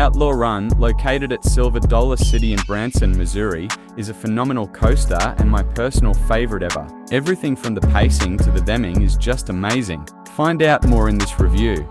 Outlaw Run, located at Silver Dollar City in Branson, Missouri, is a phenomenal coaster and my personal favorite ever. Everything from the pacing to the theming is just amazing. Find out more in this review.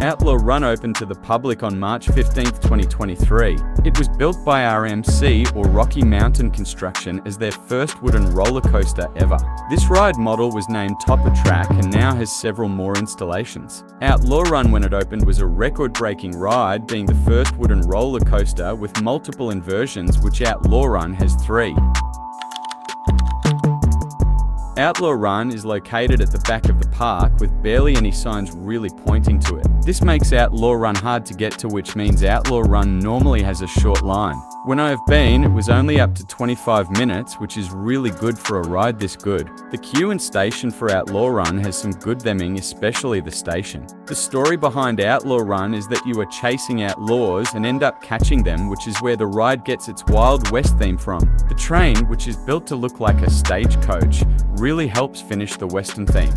Outlaw Run opened to the public on March 15, 2023. It was built by RMC, or Rocky Mountain Construction, as their first wooden roller coaster ever. This ride model was named Top of Track and now has several more installations. Outlaw Run, when it opened, was a record-breaking ride, being the first wooden roller coaster with multiple inversions, which Outlaw Run has 3. Outlaw Run is located at the back of the park with barely any signs really pointing to it. This makes Outlaw Run hard to get to, which means Outlaw Run normally has a short line. When I have been, it was only up to 25 minutes, which is really good for a ride this good. The queue and station for Outlaw Run has some good theming, especially the station. The story behind Outlaw Run is that you are chasing outlaws and end up catching them, which is where the ride gets its Wild West theme from. The train, which is built to look like a stagecoach, really helps finish the Western theme.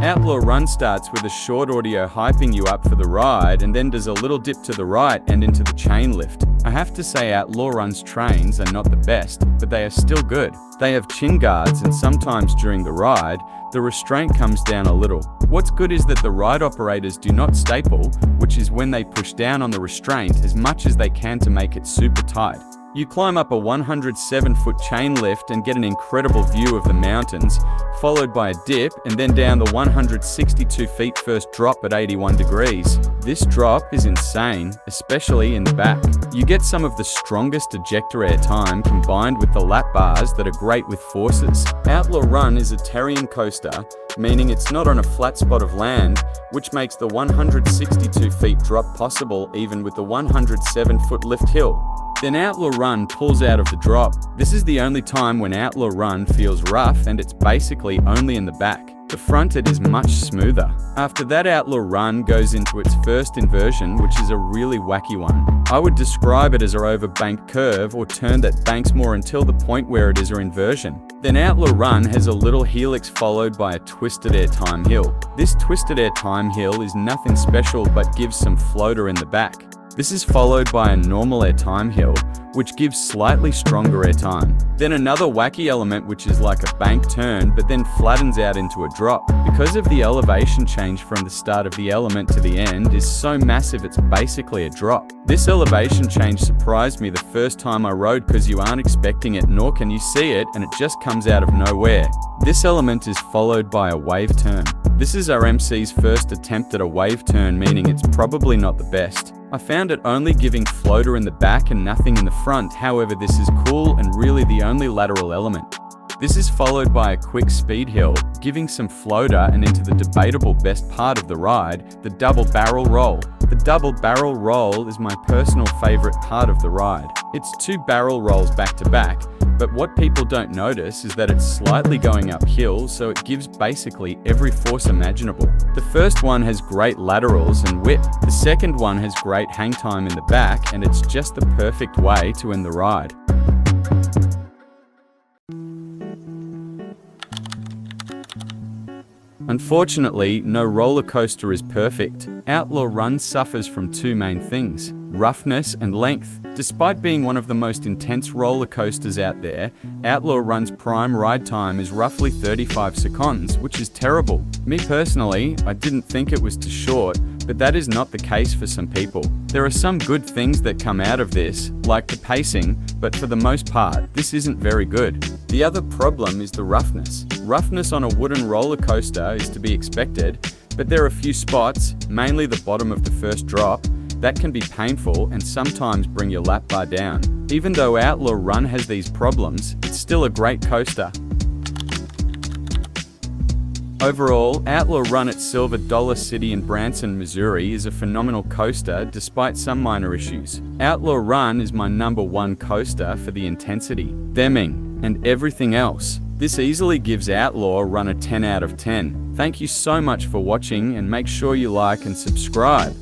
Outlaw Run starts with a short audio hyping you up for the ride and then does a little dip to the right and into the chain lift. I have to say Outlaw Run's trains are not the best, but they are still good. They have chin guards and sometimes during the ride, the restraint comes down a little. What's good is that the ride operators do not staple, which is when they push down on the restraint as much as they can to make it super tight. You climb up a 107-foot chain lift and get an incredible view of the mountains, followed by a dip and then down the 162 feet first drop at 81 degrees. This drop is insane, especially in the back. You get some of the strongest ejector air time combined with the lap bars that are great with forces. Outlaw Run is a terrain coaster, meaning it's not on a flat spot of land, which makes the 162 feet drop possible even with the 107-foot lift hill. Then Outlaw Run pulls out of the drop. This is the only time when Outlaw Run feels rough, and it's basically only in the back. The front it is much smoother. After that, Outlaw Run goes into its first inversion, which is a really wacky one. I would describe it as a over-banked curve or turn that banks more until the point where it is an inversion. Then Outlaw Run has a little helix followed by a twisted airtime hill. This twisted airtime hill is nothing special but gives some floater in the back. This is followed by a normal airtime hill, which gives slightly stronger airtime. Then another wacky element which is like a bank turn but then flattens out into a drop. Because of the elevation change from the start of the element to the end is so massive it's basically a drop. This elevation change surprised me the first time I rode because you aren't expecting it nor can you see it and it just comes out of nowhere. This element is followed by a wave turn. This is RMC's first attempt at a wave turn, meaning it's probably not the best. I found it only giving floater in the back and nothing in the front, however this is cool and really the only lateral element. This is followed by a quick speed hill, giving some floater and into the debatable best part of the ride, the double barrel roll. The double barrel roll is my personal favorite part of the ride. It's 2 barrel rolls back to back, but what people don't notice is that it's slightly going uphill, so it gives basically every force imaginable. The first one has great laterals and whip. The second one has great hang time in the back, and it's just the perfect way to end the ride. Unfortunately, no roller coaster is perfect. Outlaw Run suffers from 2 main things: roughness and length. Despite being one of the most intense roller coasters out there, Outlaw Run's prime ride time is roughly 35 seconds, which is terrible. Me personally, I didn't think it was too short, but that is not the case for some people. There are some good things that come out of this, like the pacing, but for the most part, this isn't very good. The other problem is the roughness. Roughness on a wooden roller coaster is to be expected, but there are a few spots, mainly the bottom of the first drop, that can be painful and sometimes bring your lap bar down. Even though Outlaw Run has these problems, it's still a great coaster. Overall, Outlaw Run at Silver Dollar City in Branson, Missouri is a phenomenal coaster despite some minor issues. Outlaw Run is my #1 coaster for the intensity, theming, and everything else. This easily gives Outlaw Run a 10 out of 10. Thank you so much for watching and make sure you like and subscribe.